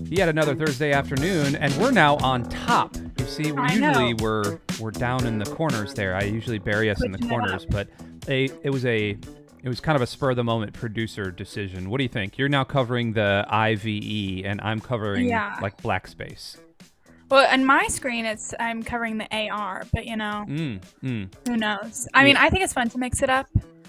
Yet another Thursday afternoon, and we're now on top. You see, we're down in the corners there. I usually bury us in the corners, but it was kind of a spur of the moment producer decision. What do you think? You're now covering the IVE, and I'm covering like black space. Well, on my screen, I'm covering the AR, but who knows? I mean, I think it's fun to mix it up.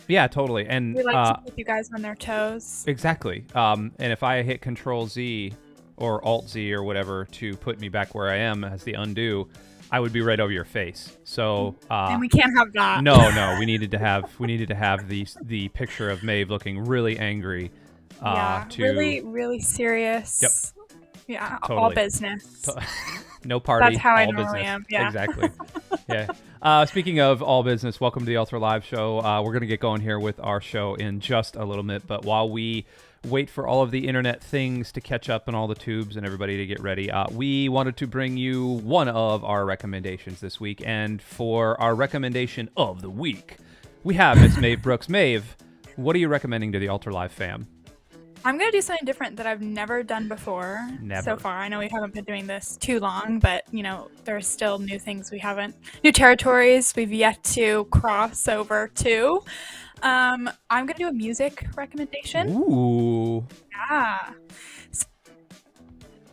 Yeah, totally. And we like to keep you guys on their toes. Exactly. And if I hit Control Z or Alt Z or whatever to put me back where I am as the undo, I would be right over your face. So and we can't have that. No, we needed to have the picture of Maeve looking really angry. Really serious. Yep. Yeah, totally. All business. No party. That's how all I normally business. am. Yeah. Exactly. Yeah. Speaking of all business, welcome to the Altar Live show. We're going to get going here with our show in just a little bit, but while we wait for all of the internet things to catch up and all the tubes and everybody to get ready, we wanted to bring you one of our recommendations this week. And for our recommendation of the week, we have Miss Maeve Brooks. Maeve, what are you recommending to the Altar Live fam? I'm going to do something different that I've never done before so far. I know we haven't been doing this too long, but, there's still new things new territories we've yet to cross over to. I'm going to do a music recommendation. Ooh. Yeah.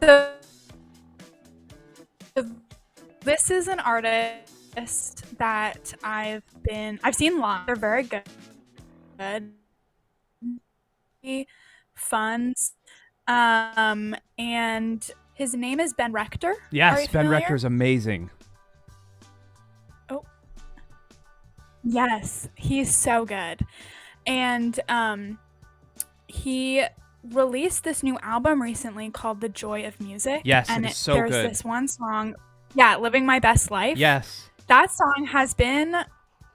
So this is an artist that I've seen live. They're very good. Fun. And his name is Ben Rector. Yes, Ben Rector is amazing. Oh. Yes, he's so good. And he released this new album recently called The Joy of Music. Yes, and it's so there's good. This one song, Living My Best Life. Yes. That song has been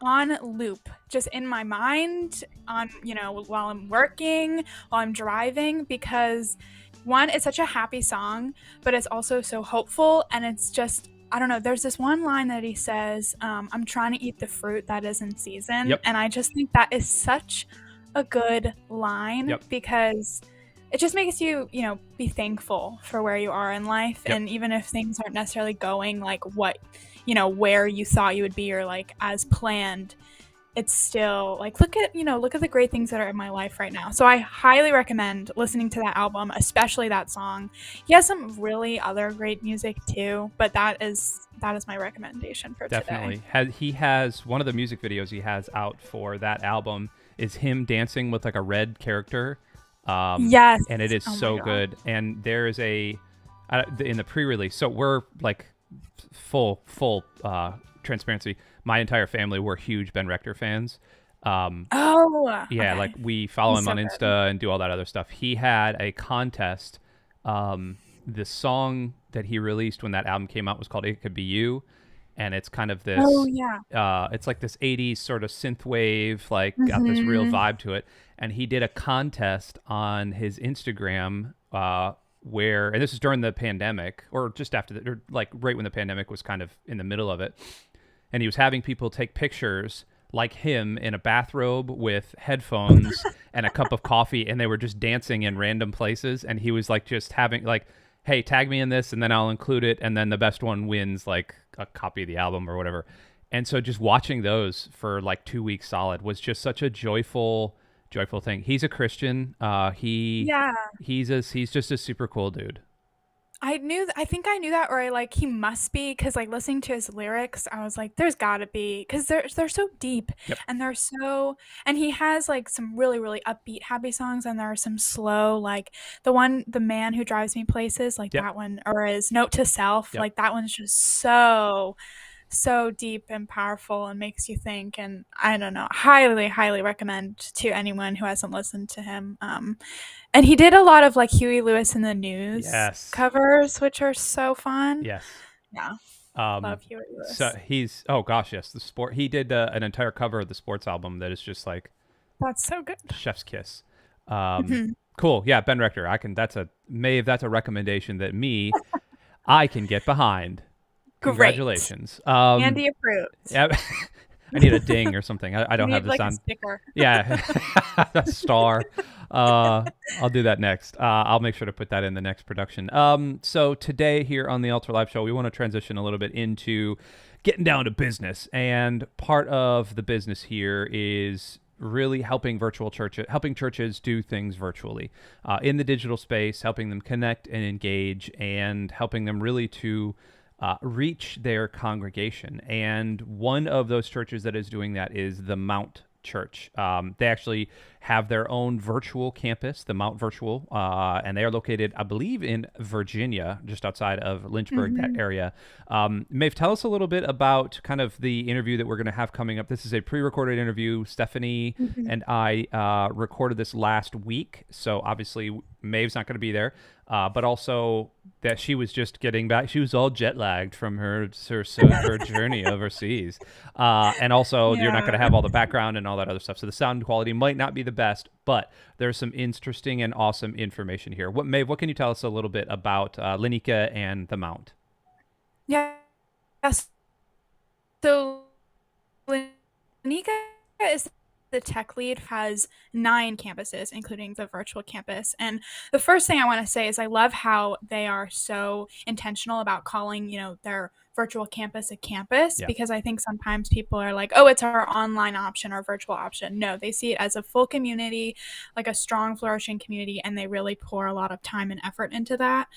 on loop, just in my mind, while I'm working, while I'm driving, because one, it's such a happy song, but it's also so hopeful, and it's just, I don't know, there's this one line that he says, I'm trying to eat the fruit that is in season. Yep. And I just think that is such a good line. Yep. Because it just makes you, be thankful for where you are in life. Yep. And even if things aren't necessarily going like what, where you thought you would be or like as planned, it's still like, look at the great things that are in my life right now. So I highly recommend listening to that album, especially that song. He has some really other great music too, but that is my recommendation for Definitely. today. He has one of the music videos he has out for that album is him dancing with like a red character. Yes. And it is so good. And there is in the pre-release, so we're like full transparency. My entire family were huge Ben Rector fans. Okay. Like we follow him on good. Insta and do all that other stuff. He had a contest. The song that he released when that album came out was called It Could Be You. And it's kind of this, it's like this 80s sort of synth wave, like got this real vibe to it. And he did a contest on his Instagram and this is during the pandemic or just after or like right when the pandemic was kind of in the middle of it. And he was having people take pictures like him in a bathrobe with headphones and a cup of coffee. And they were just dancing in random places. And he was like just having like, hey, tag me in this and then I'll include it. And then the best one wins like a copy of the album or whatever. And so just watching those for like 2 weeks solid was just such a joyful thing. He's a Christian. He's just a super cool dude. I think I knew that, or he must be, because listening to his lyrics, I was like, there's gotta be, because they're so deep. Yep. And and he has some really, really upbeat, happy songs, and there are some slow, like The Man Who Drives Me Places, Yep. that one, or his Note to Self, Yep. that one's just so deep and powerful and makes you think. And I don't know, highly recommend to anyone who hasn't listened to him. And he did a lot of Huey Lewis in the News covers, which are so fun. Yes. Yeah. Love Huey Lewis. So the sport. He did an entire cover of the sports album that is just that's so good. Chef's kiss. Cool. Yeah, Ben Rector. That's a recommendation that I can get behind. Great. Congratulations. Andy approved. Yeah, I need a ding or something. I don't have the like sound. A sticker. Yeah, a star. I'll do that next. I'll make sure to put that in the next production. So today here on the Altar Live Show, we want to transition a little bit into getting down to business, and part of the business here is really helping churches do things virtually in the digital space, helping them connect and engage, and helping them really to reach their congregation. And one of those churches that is doing that is the Mount Church. They actually have their own virtual campus, the Mount Virtual, and they are located, I believe, in Virginia, just outside of Lynchburg, that area. Maeve, tell us a little bit about kind of the interview that we're going to have coming up. This is a pre-recorded interview. Stephanie and I recorded this last week, so obviously Maeve's not going to be there. But also that she was just getting back. She was all jet lagged from her journey overseas. And also you're not going to have all the background and all that other stuff. So the sound quality might not be the best, but there's some interesting and awesome information here. Maeve, what can you tell us a little bit about La-Neka and the Mount? Yes. So La-Neka is the tech lead, has 9 campuses, including the virtual campus. And the first thing I want to say is I love how they are so intentional about calling, their virtual campus a campus, because I think sometimes people are like, oh, it's our online option, our virtual option. No, they see it as a full community, like a strong, flourishing community, and they really pour a lot of time and effort into that.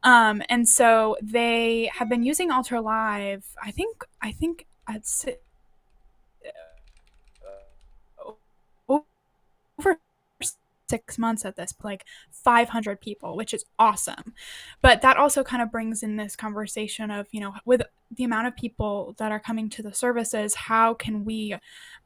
And so they have been using Altar Live, I think it's over 6 months at this, like 500 people, which is awesome. But that also kind of brings in this conversation of, with the amount of people that are coming to the services, how can we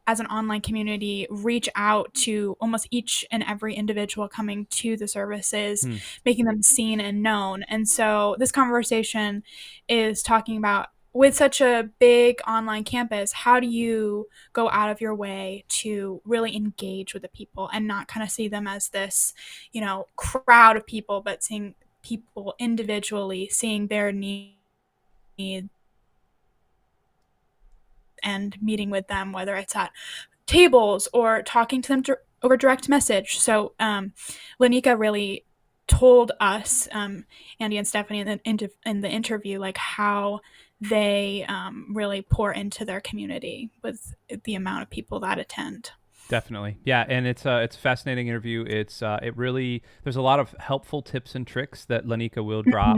as an online community reach out to almost each and every individual coming to the services, making them seen and known. And so this conversation is talking about, with such a big online campus, how do you go out of your way to really engage with the people and not kind of see them as this, crowd of people, but seeing people individually, seeing their needs and meeting with them, whether it's at tables or talking to them over direct message. So La-Neka really told us, Andy and Stephanie, in the interview, like how they really pour into their community with the amount of people that attend. Definitely. Yeah, and it's a fascinating interview. There's a lot of helpful tips and tricks that La-Neka will drop.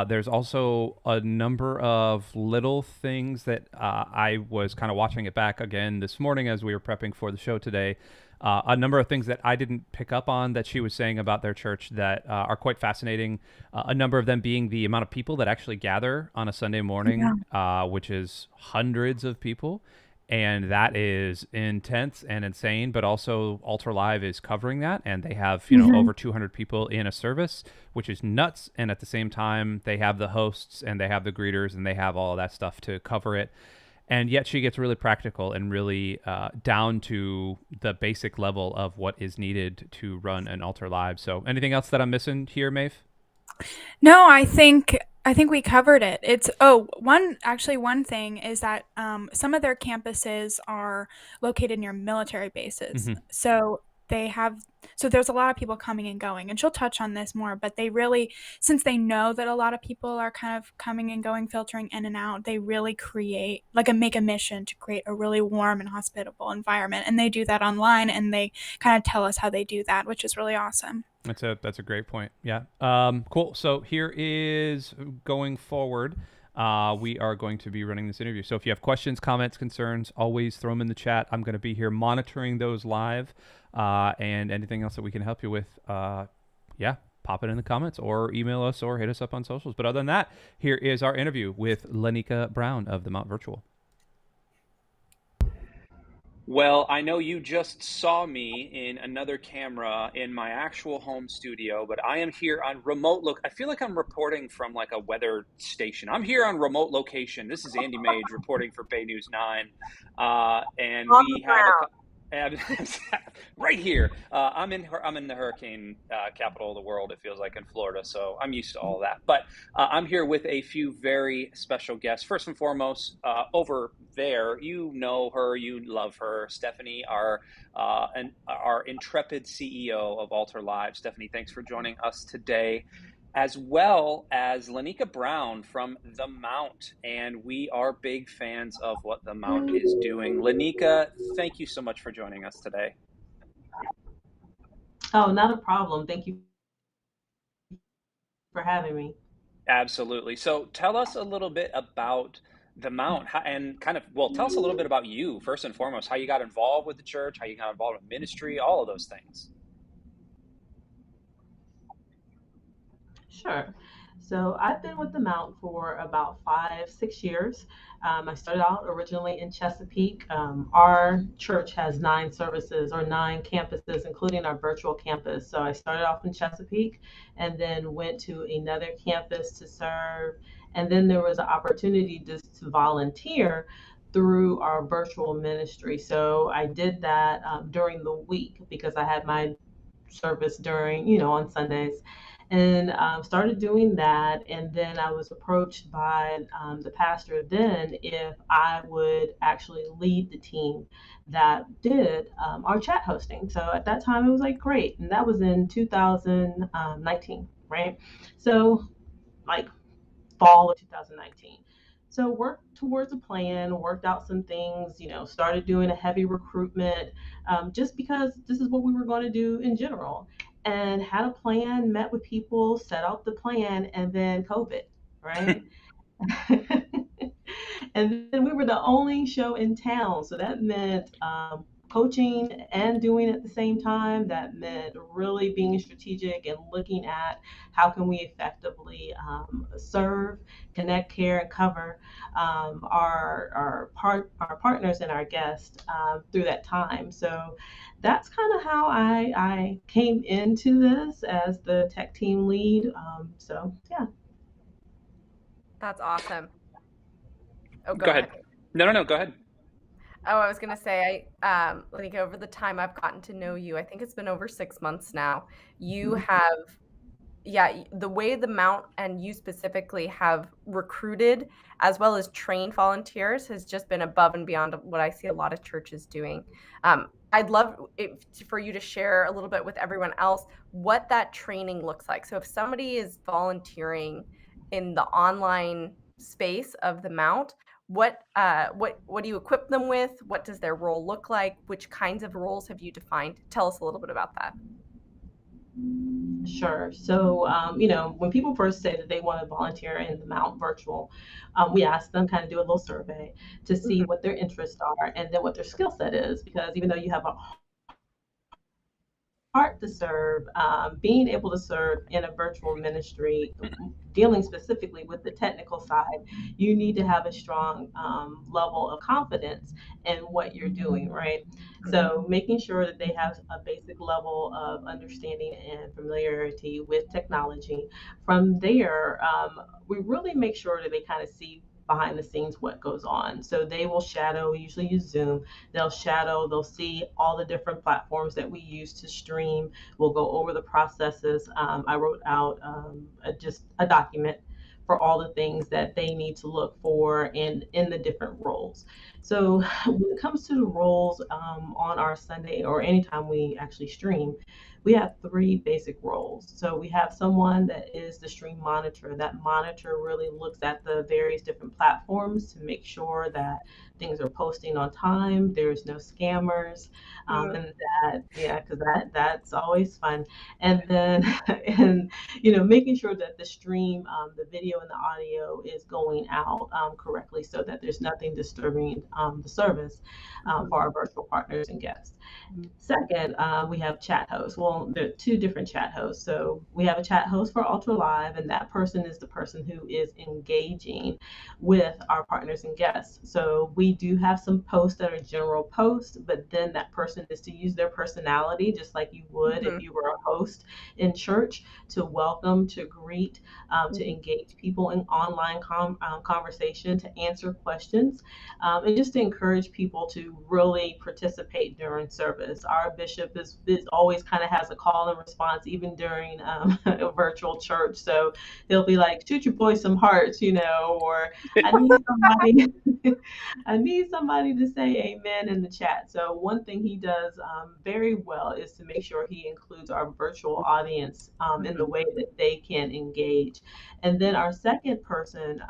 There's also a number of little things that I was kind of watching it back again this morning as we were prepping for the show today. A number of things that I didn't pick up on that she was saying about their church that are quite fascinating. A number of them being the amount of people that actually gather on a Sunday morning, which is hundreds of people. And that is intense and insane, but also Altar Live is covering that, and they have over 200 people in a service, which is nuts. And at the same time, they have the hosts and they have the greeters and they have all of that stuff to cover it. And yet she gets really practical and really down to the basic level of what is needed to run an Altar Live. So anything else that I'm missing here, Maeve? No, I think we covered it. It's one thing is that some of their campuses are located near military bases. So there's a lot of people coming and going, and she'll touch on this more, but they really, since they know that a lot of people are kind of coming and going, filtering in and out, they really make a mission to create a really warm and hospitable environment. And they do that online, and they kind of tell us how they do that, which is really awesome. That's a great point. Yeah. Cool. So here is going forward. We are going to be running this interview. So if you have questions, comments, concerns, always throw them in the chat. I'm going to be here monitoring those live, and anything else that we can help you with. Pop it in the comments or email us or hit us up on socials. But other than that, here is our interview with La-Neka Brown of the Mount Virtual. Well, I know you just saw me in another camera in my actual home studio, but I am here on remote I feel like I'm reporting from like a weather station. I'm here on remote location. This is Andy Mage reporting for Bay News 9. And we have And right here, I'm in the hurricane capital of the world. It feels like in Florida, so I'm used to all that. But I'm here with a few very special guests. First and foremost, over there, you know her, you love her, Stephanie, our intrepid CEO of Alter Live. Stephanie, thanks for joining us today, as well as La-Neka Brown from The Mount. And we are big fans of what The Mount is doing. La-Neka, thank you so much for joining us today. Oh, not a problem. Thank you for having me. Absolutely. So tell us a little bit about The Mount and tell us a little bit about you, first and foremost, how you got involved with the church, how you got involved in ministry, all of those things. Sure. So I've been with the Mount for about 5, 6 years. I started out originally in Chesapeake. Our church has 9 services or 9 campuses, including our virtual campus. So I started off in Chesapeake and then went to another campus to serve. And then there was an opportunity just to volunteer through our virtual ministry. So I did that during the week because I had my service during, on Sundays, and started doing that. And then I was approached by the pastor then if I would actually lead the team that did our chat hosting. So at that time, it was like great. And that was in 2019, right? So, like, fall of 2019. So worked towards a plan, worked out some things, started doing a heavy recruitment just because this is what we were going to do in general. And had a plan, met with people, set out the plan, and then COVID, right? And then we were the only show in town. So that meant coaching and doing at the same time. That meant really being strategic and looking at how can we effectively serve, connect, care, and cover our partners and our guests through that time. So that's kind of how I came into this as the tech team lead. So yeah. That's awesome. Oh, Go ahead. No, go ahead. Oh, I was going to say, like, over the time I've gotten to know you, I think it's been over 6 months now. You have, the way the Mount and you specifically have recruited as well as trained volunteers has just been above and beyond what I see a lot of churches doing. I'd love for you to share a little bit with everyone else what that training looks like. So if somebody is volunteering in the online space of the Mount, what do you equip them with? What does their role look like? Which kinds of roles have you defined? Tell us a little bit about that. Sure. So, when people first say that they want to volunteer in the Mount virtual, we ask them kind of do a little survey to see what their interests are and then what their skill set is. Because even though you have a heart to serve, being able to serve in a virtual ministry, dealing specifically with the technical side, you need to have a strong level of confidence in what you're doing, right? So making sure that they have a basic level of understanding and familiarity with technology. From there, we really make sure that they kind of see behind the scenes what goes on. So they will shadow, we usually use Zoom, they'll see all the different platforms that we use to stream. We'll go over the processes. I wrote out just a document for all the things that they need to look for in the different roles. So when it comes to the roles on our Sunday or anytime we actually stream, we have 3 basic roles. So we have someone that is the stream monitor. That monitor really looks at the various different platforms to make sure that things are posting on time, there's no scammers, and because that's always fun. And then, and making sure that the stream, the video and the audio is going out correctly, so that there's nothing disturbing the service for our virtual partners and guests. Second, we have chat hosts. Well, there are two different chat hosts. So we have a chat host for Ultra Live, and that person is the person who is engaging with our partners and guests. So we do have some posts that are general posts, but then that person is to use their personality, just like you would if you were a host in church, to welcome, to greet, to engage people in online conversation, to answer questions, and just to encourage people to really participate during service. Our bishop is always kind of has a call and response, even during a virtual church. So he'll be like, shoot your boy some hearts, or I need somebody, I need somebody to say amen in the chat. So one thing he does very well is to make sure he includes our virtual audience in the way that they can engage. And then our second person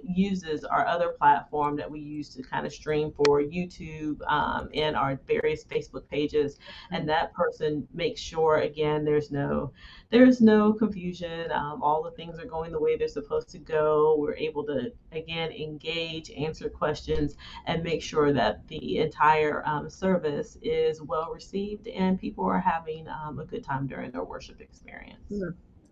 uses our other platform that we use to kind of stream for YouTube and our various Facebook pages. And that person makes sure, again, there's no confusion. All the things are going the way they're supposed to go. We're able to, again, engage, answer questions, and make sure that the entire service is well received and people are having a good time during their worship experience.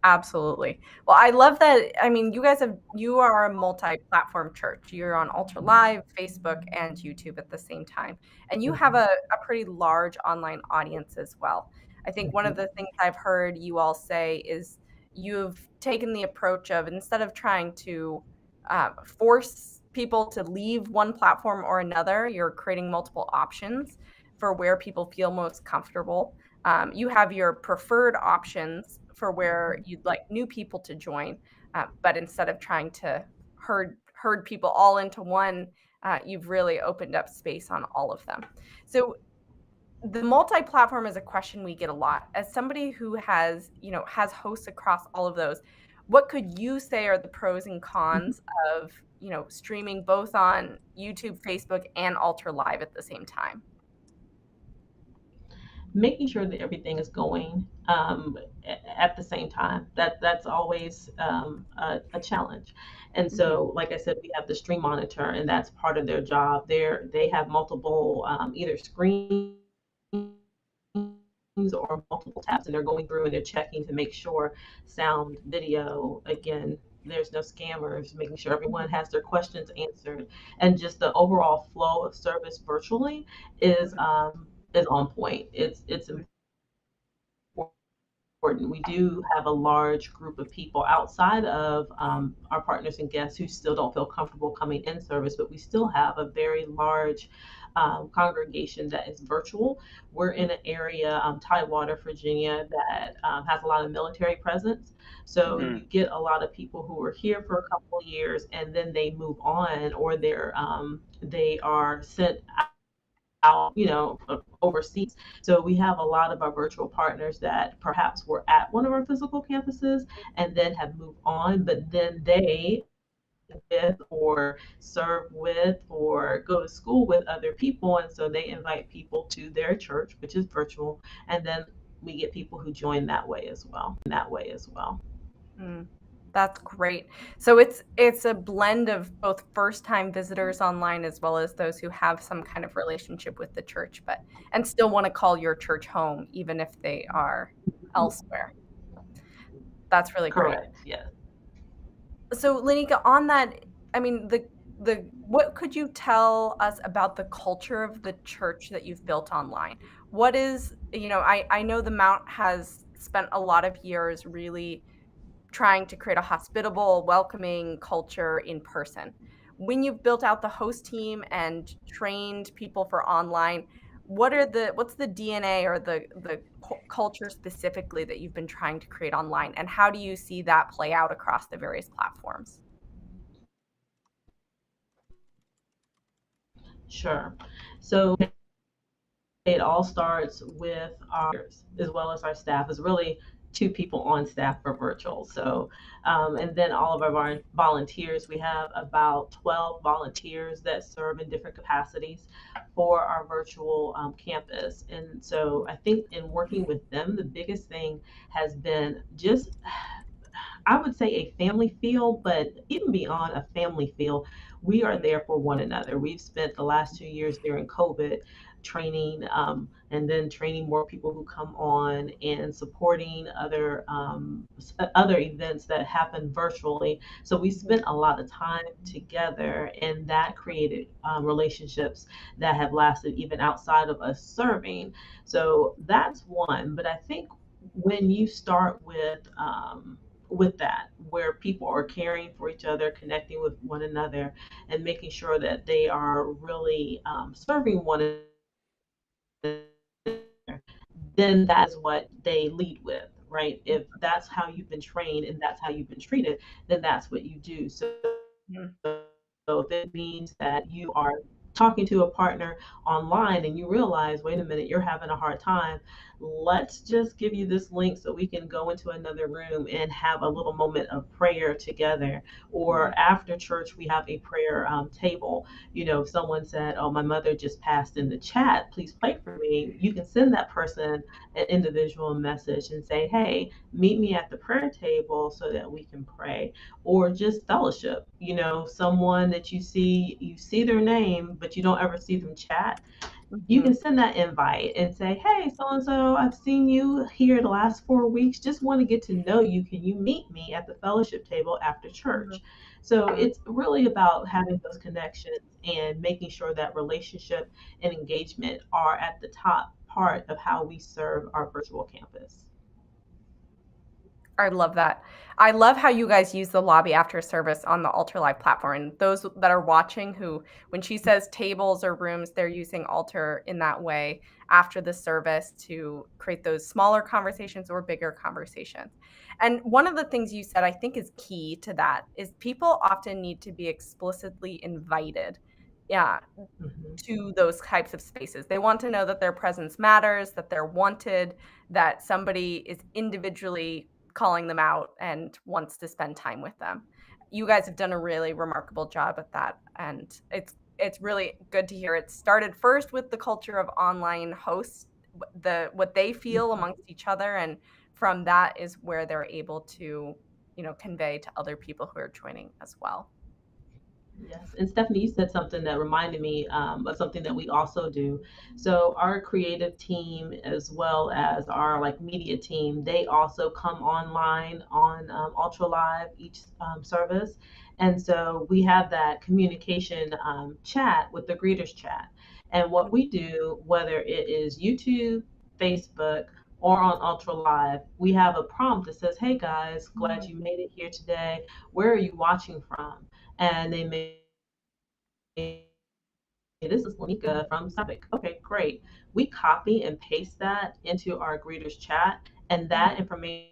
Absolutely. Well, I love that. I mean, you are a multi-platform church. You're on Ultra Live, Facebook, and YouTube at the same time. And you have a pretty large online audience as well. I think one of the things I've heard you all say is you've taken the approach of, instead of trying to force people to leave one platform or another, you're creating multiple options for where people feel most comfortable. You have your preferred options for where you'd like new people to join, but instead of trying to herd people all into one, you've really opened up space on all of them. So the multi-platform is a question we get a lot. As somebody who has hosts across all of those, what could you say are the pros and cons of streaming both on YouTube, Facebook, and Ultra Live at the same time? Making sure that everything is going at the same time. That's always a challenge. And so, like I said, we have the stream monitor, and that's part of their job. They have multiple either screens or multiple tabs, and they're going through and they're checking to make sure sound, video, again, there's no scammers, making sure everyone has their questions answered, and just the overall flow of service virtually is on point. It's important. We do have a large group of people outside of our partners and guests who still don't feel comfortable coming in service, but we still have a very large congregation that is virtual. We're in an area, Tidewater, Virginia, that has a lot of military presence. So you get a lot of people who are here for a couple of years and then they move on, or they are sent out, overseas. So we have a lot of our virtual partners that perhaps were at one of our physical campuses and then have moved on, but then they with or serve with or go to school with other people, and so they invite people to their church, which is virtual, and then we get people who join that way as well. That's great. So it's a blend of both first-time visitors online as well as those who have some kind of relationship with the church, and still want to call your church home even if they are elsewhere. That's really great. Correct. Yeah. So La-Neka, on that, I mean, what could you tell us about the culture of the church that you've built online? What is, I know the Mount has spent a lot of years really trying to create a hospitable, welcoming culture in person. When you've built out the host team and trained people for online, what's the DNA or the culture specifically that you've been trying to create online, and how do you see that play out across the various platforms? Sure. So it all starts with our, as well as our staff, is really 2 people on staff for virtual. So, and then all of our volunteers, we have about 12 volunteers that serve in different capacities for our virtual campus. And so I think in working with them, the biggest thing has been just I would say a family feel, but even beyond a family feel, we are there for one another. We've spent the last 2 years during COVID training, and then training more people who come on and supporting other events that happen virtually. So we spent a lot of time together, and that created relationships that have lasted even outside of us serving. So that's one. But I think when you start with that, where people are caring for each other, connecting with one another, and making sure that they are really serving one another, then that is what they lead with, right? If that's how you've been trained and that's how you've been treated, then that's what you do. Mhm. So if it means that you are talking to a partner online and you realize, wait a minute, you're having a hard time, let's just give you this link so we can go into another room and have a little moment of prayer together. Mhm. Or after church, we have a prayer table. If someone said, oh, my mother just passed in the chat, please pray for me. You can send that person an individual message and say, hey, meet me at the prayer table so that we can pray, or just fellowship. Someone that you see their name, but you don't ever see them chat. You can Mhm. send that invite and say, hey, so and so, I've seen you here the last 4 weeks. Just want to get to know you. Can you meet me at the fellowship table after Mhm. church? So Mhm. it's really about having those connections and making sure that relationship and engagement are at the top part of how we serve our virtual campus. I love that. I love how you guys use the lobby after service on the Altar Live platform. And those that are watching who, when she says tables or rooms, they're using Altar in that way after the service to create those smaller conversations or bigger conversations. And one of the things you said I think is key to that is people often need to be explicitly invited. Yeah, Mhm. to those types of spaces. They want to know that their presence matters, that they're wanted, that somebody is individually calling them out and wants to spend time with them. You guys have done a really remarkable job at that, and it's really good to hear. It started first with the culture of online hosts, what they feel amongst each other, and from that is where they're able to, convey to other people who are joining as well. Yes, and Stephanie, you said something that reminded me of something that we also do. So our creative team, as well as our like media team, they also come online on Ultra Live each service, and so we have that communication chat with the greeters chat. And what we do, whether it is YouTube, Facebook, or on Ultra Live, we have a prompt that says, "Hey guys, glad Mhm. you made it here today. Where are you watching from?" And they may, this is La-Neka from Suffolk. Okay, great. We copy and paste that into our greeters chat, and that information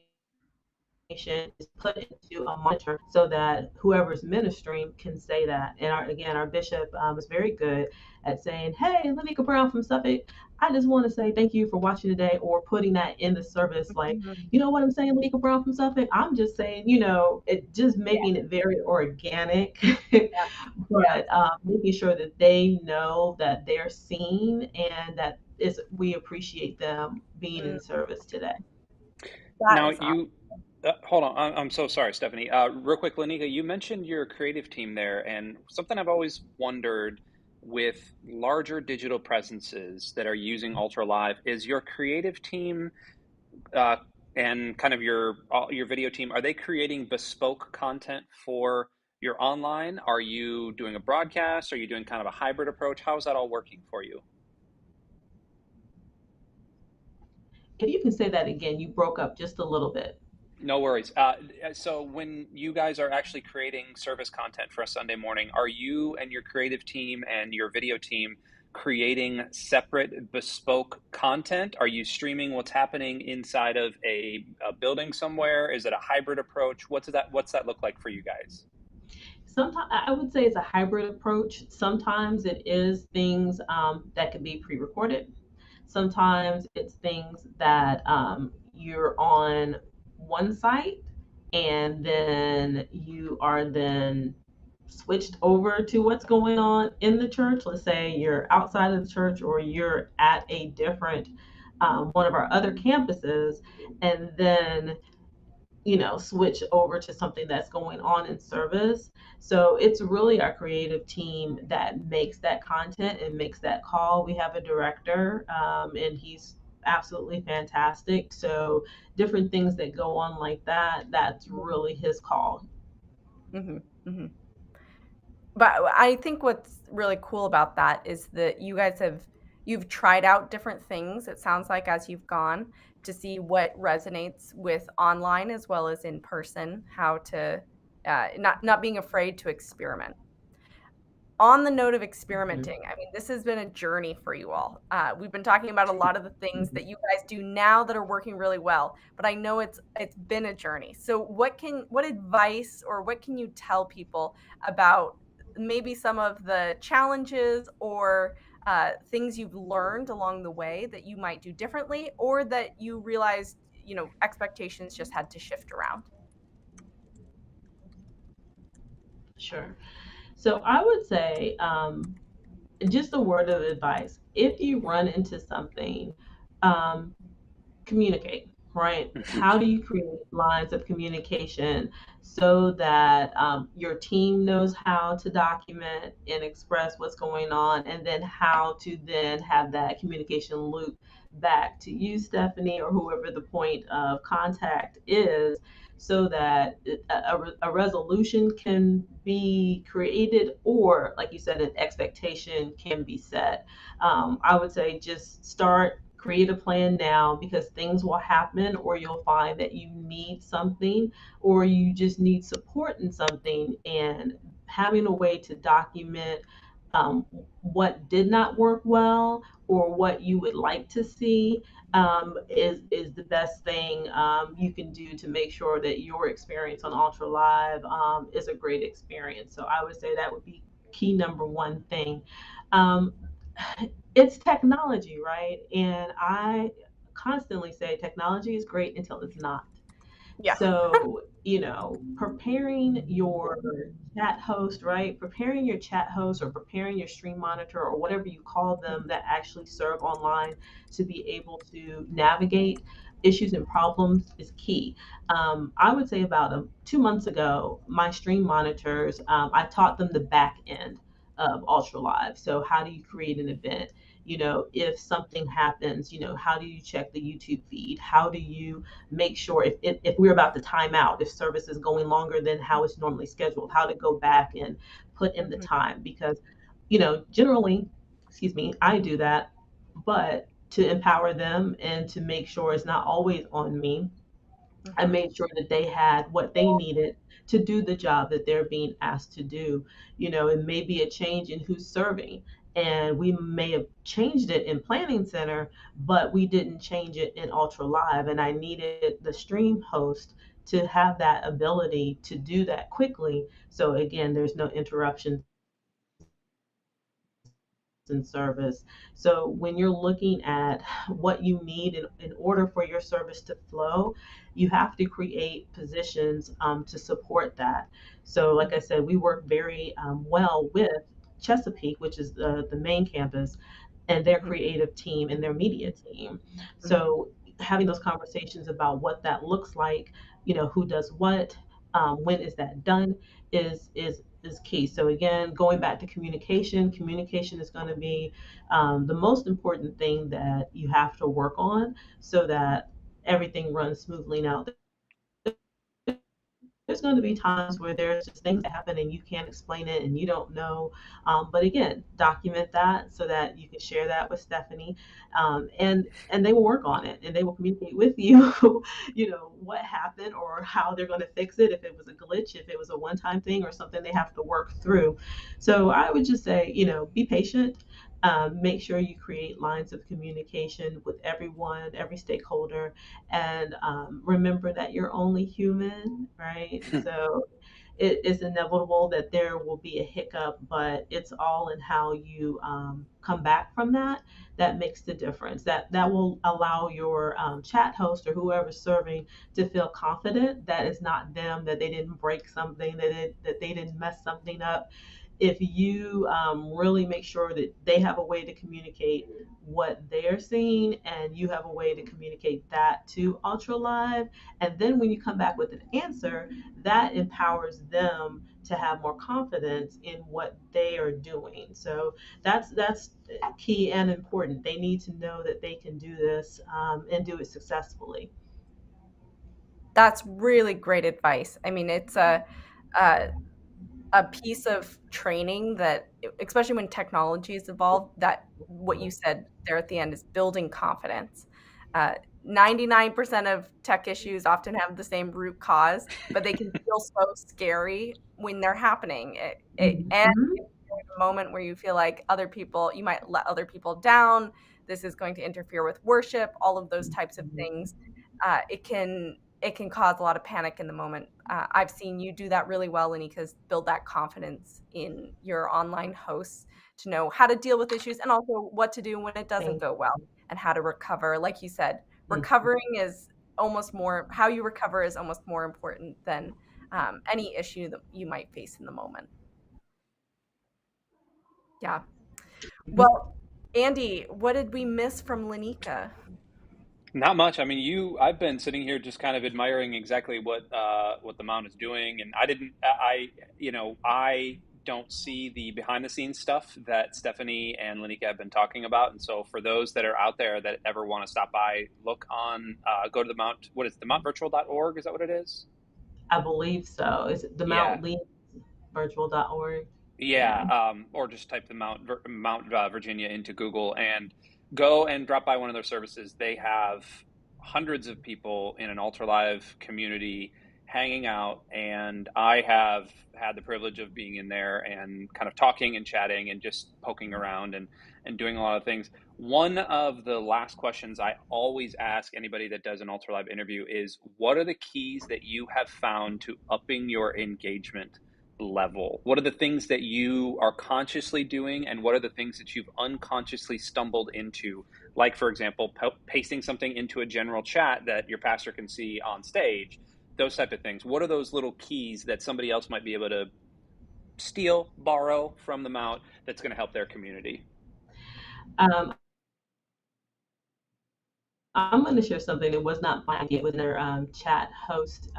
is put into a monitor so that whoever's ministering can say that. And again, our bishop is very good at saying, "Hey, La-Neka Brown from Suffolk, I just want to say thank you for watching today," or putting that in the service, like, Mhm. you know what I'm saying, La-Neka Brown from Suffolk. I'm just saying, it just Yeah, making it very organic, yeah, yeah. but making sure that they know that they're seen and that we appreciate them being Mm, in service today. that Now is awesome. you hold on. I'm so sorry, Stephanie. Real quick, La-Neka, you mentioned your creative team there, and something I've always wondered with larger digital presences that are using Ultra Live is your creative team uh, and kind of your video team. Are they creating bespoke content for your online? Are you doing a broadcast? Are you doing kind of a hybrid approach? How is that all working for you? If you can say that again, you broke up just a little bit. No worries. So when you guys are actually creating service content for a Sunday morning, are you and your creative team and your video team creating separate bespoke content? Are you streaming what's happening inside of a building somewhere? Is it a hybrid approach? What's that look like for you guys? Sometimes I would say it's a hybrid approach. Sometimes it is things that can be pre-recorded. Sometimes it's things that you're on one site and then you are then switched over to what's going on in the church. Let's say you're outside of the church or you're at a different one of our other campuses, and then switch over to something that's going on in service. So it's really our creative team that makes that content and makes that call. We have a director, and he's absolutely fantastic. So different things that go on like that, that's really his call. Mm-hmm. Mm-hmm. But I think what's really cool about that is that you've tried out different things, it sounds like, as you've gone to see what resonates with online as well as in person, how to not being afraid to experiment. On the note of Mhm. experimenting, I mean, this has been a journey for you all. We've been talking about a lot of the things Mhm. that you guys do now that are working really well, but I know it's been a journey. So what advice or what can you tell people about maybe some of the challenges or things you've learned along the way that you might do differently, or that you realized, expectations just had to shift around? Sure. So I would say, just a word of advice: if you run into something, um, communicate, right? How do you create lines of communication so that your team knows how to document and express what's going on, and then how to then have that communication loop back to you, Stephanie, or whoever the point of contact is, so that a resolution can be created, or, like you said, an expectation can be set. I would say just start, create a plan now, because things will happen, or you'll find that you need something, or you just need support in something, and having a way to document what did not work well, or what you would like to see, is the best thing you can do to make sure that your experience on Ultra Live is a great experience. So I would say that would be key number one thing. Um, it's technology, right? And I constantly say technology is great until it's not. Yeah. So, preparing your chat host, right? Preparing your chat host, or preparing your stream monitor, or whatever you call them that actually serve online, to be able to navigate issues and problems is key. I would say about 2 months ago, my stream monitors, I taught them the back end of Ultra Live. So, how do you create an event? If something happens, how do you check the YouTube feed? How do you make sure, if we're about to time out, if service is going longer than how it's normally scheduled, how to go back and put in the Mhm, time? Because, generally, excuse me, I do that, but to empower them and to make sure it's not always on me, I mhm. made sure that they had what they needed to do the job that they're being asked to do. It may be a change in who's serving, and we may have changed it in Planning Center, but we didn't change it in Ultra Live. And I needed the stream host to have that ability to do that quickly. So again, there's no interruptions and service. So when you're looking at what you need in order for your service to flow, you have to create positions to support that. So, like I said, we work very well with Chesapeake, which is the main campus, and their Mhm, creative team and their media team. mhm, So having those conversations about what that looks like, who does what, when is that done, is key. So again, going back to communication, communication is going to be the most important thing that you have to work on, so that everything runs smoothly. Now, there's going to be times where there's just things that happen and you can't explain it and you don't know. But again, document that so that you can share that with Stephanie, and they will work on it, and they will communicate with you, what happened or how they're going to fix it. If it was a glitch, if it was a one-time thing, or something they have to work through. So I would just say, be patient. Make sure you create lines of communication with everyone, every stakeholder, and remember that you're only human, right? So it is inevitable that there will be a hiccup, but it's all in how you come back from that. That makes the difference. That will allow your chat host or whoever's serving to feel confident that it's not them, that they didn't break something, that they didn't mess something up. if you really make sure that they have a way to communicate what they're seeing and you have a way to communicate that to Ultra Live, and then when you come back with an answer, that empowers them to have more confidence in what they are doing. So that's key and important. They need to know that they can do this and do it successfully. That's really great advice. I mean, it's a a piece of training that especially when technology is evolved, that what you said there at the end is building confidence. 99% of tech issues often have the same root cause, but they can feel so scary when they're happening. And Mm-hmm. if you're in a moment where you feel like other people, you might let other people down, this is going to interfere with worship, all of those types of things. It can cause a lot of panic in the moment. I've seen you do that really well, Lenika's build that confidence in your online hosts to know how to deal with issues and also what to do when it doesn't Thank go well and how to recover. Like you said, you. recovering is almost more, how you recover is almost more important than any issue that you might face in the moment. Yeah. Mhm. Well, Andy, what did we miss from Lenika? Not much. I mean, I've been sitting here just kind of admiring exactly what the Mount is doing, and I don't see the behind the scenes stuff that Stephanie and Lenika have been talking about. And so, for those that are out there that ever want to stop by, go to the Mount. What is it, the montvirtual.org? Is that what it is? I believe so. Is it the Yeah, Mount Lee virtual.org? yeah. Yeah. Or just type the Mount Virginia into Google and go and drop by one of their services. They have hundreds of people in an ultra live community hanging out, and I have had the privilege of being in there and kind of talking and chatting and just poking around and doing a lot of things. One of the last questions I always ask anybody that does an ultra live interview is, what are the keys that you have found to upping your engagement level? What are the things that you are consciously doing, and what are the things that you've unconsciously stumbled into? Like, for example, pasting something into a general chat that your pastor can see on stage, those type of things. What are those little keys that somebody else might be able to steal, borrow from the Mount that's going to help their community? Um, I'm going to share something that was not my idea with their chat host.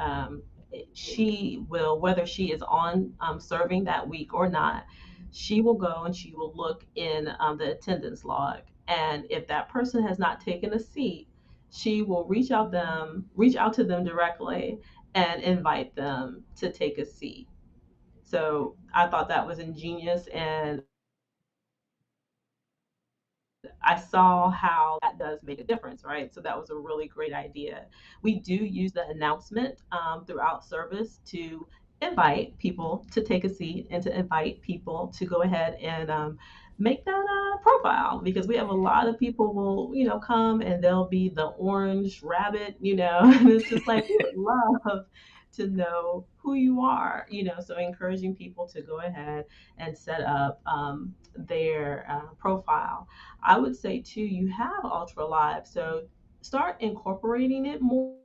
She will, whether she is on serving that week or not, she will go and she will look in the attendance log. And if that person has not taken a seat, she will reach out to them directly and invite them to take a seat. So I thought that was ingenious, and I saw how that does make a difference, right? So that was a really great idea. We do use the announcement throughout service to invite people to take a seat and to invite people to go ahead and make that profile, because we have a lot of people will, come and they'll be the orange rabbit, and it's just like, we would love to know who you are, so encouraging people to go ahead and set up their profile. I would say too, you have Ultra Live, so start incorporating it more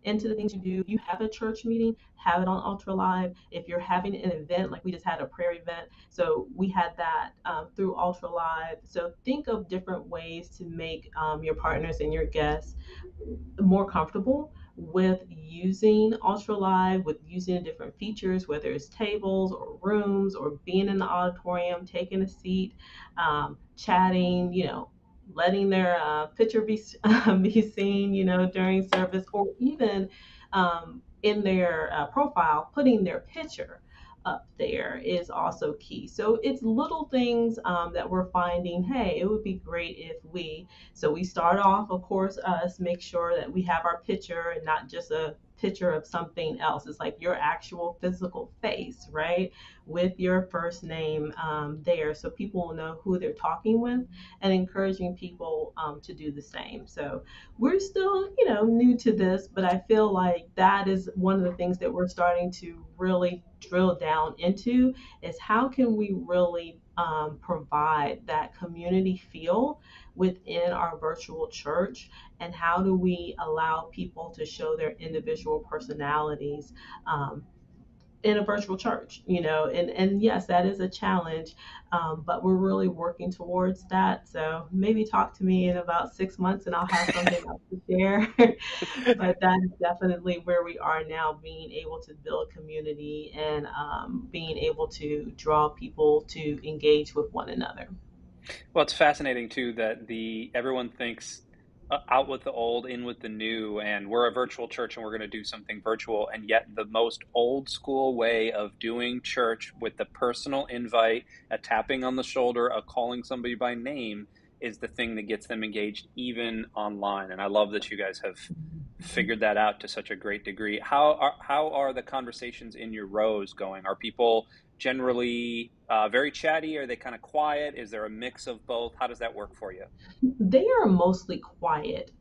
into the things you do. You have a church meeting, have it on Ultra Live. If you're having an event, like we just had a prayer event, so we had that through Ultra Live. So think of different ways to make your partners and your guests more comfortable with using Ultra Live, with using different features, whether it's tables or rooms or being in the auditorium, taking a seat, chatting, letting their picture be, be seen, during service, or even in their profile, putting their picture up there is also key. So it's little things that we're finding, hey, it would be great if we start off, of course, us make sure that we have our picture and not just a picture of something else. It's like your actual physical face, right? With your first name there, so people will know who they're talking with, and encouraging people to do the same. So we're still, new to this, but I feel like that is one of the things that we're starting to really drill down into, is how can we really provide that community feel within our virtual church, and how do we allow people to show their individual personalities um, in a virtual church, and yes, that is a challenge, but we're really working towards that. So maybe talk to me in about 6 months and I'll have something else to share. But that is definitely where we are now, being able to build community and being able to draw people to engage with one another. Well, it's fascinating too that everyone thinks out with the old, in with the new, and we're a virtual church and we're going to do something virtual, and yet the most old school way of doing church with the personal invite, a tapping on the shoulder, a calling somebody by name is the thing that gets them engaged even online. And I love that you guys have figured that out to such a great degree. How are the conversations in your rows going? Are people generally very chatty? Are they kind of quiet? Is there a mix of both? How does that work for you? They are mostly quiet.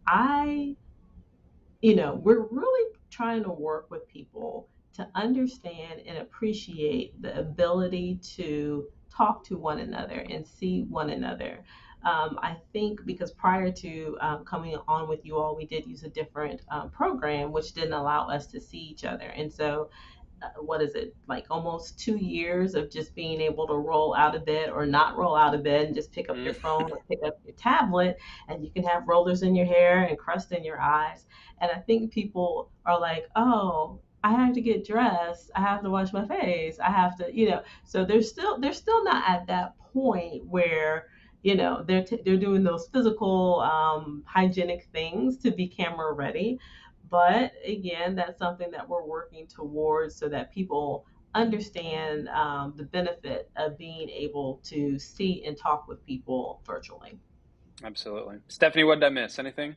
We're really trying to work with people to understand and appreciate the ability to talk to one another and see one another. I think because prior to coming on with you all, we did use a different program, which didn't allow us to see each other. And so what is it, like almost 2 years of just being able to roll out of bed or not roll out of bed and just pick up your phone or pick up your tablet, and you can have rollers in your hair and crust in your eyes. And I think people are like, oh, I have to get dressed, I have to wash my face, I have to, so they're still not at that point where they're doing those physical hygienic things to be camera ready. But again, that's something that we're working towards so that people understand the benefit of being able to see and talk with people virtually. Absolutely. Stephanie, what did I miss? Anything?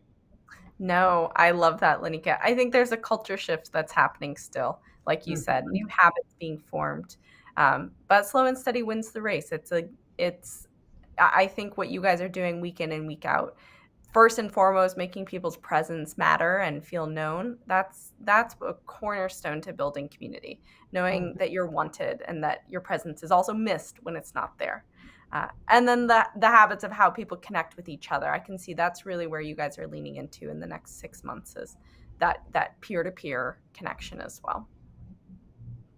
No, I love that, La-Neka. I think there's a culture shift that's happening still. Like you said, new habits being formed. But slow and steady wins the race. I think what you guys are doing week in and week out, first and foremost, making people's presence matter and feel known. That's a cornerstone to building community, knowing that you're wanted and that your presence is also missed when it's not there. And then the habits of how people connect with each other. I can see that's really where you guys are leaning into in the next 6 months, is that peer-to-peer connection as well.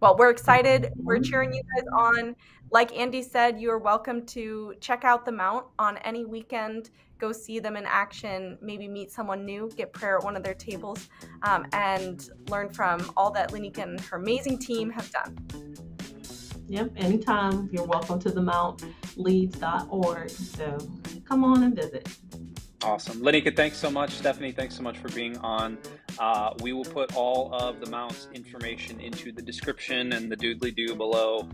Well, we're excited. We're cheering you guys on. Like Andy said, you are welcome to check out the Mount on any weekend. Go see them in action, maybe meet someone new, get prayer at one of their tables, and learn from all that La-Neka and her amazing team have done. Yep, anytime. You're welcome to the Multiplatform. So come on and visit. Awesome. La-Neka, thanks so much. Stephanie, thanks so much for being on. We will put all of the Mount's information into the description and the doodly-doo below,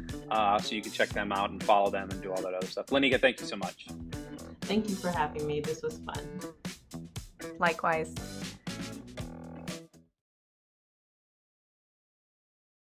so you can check them out and follow them and do all that other stuff. La-Neka, thank you so much. Thank you for having me. This was fun. Likewise.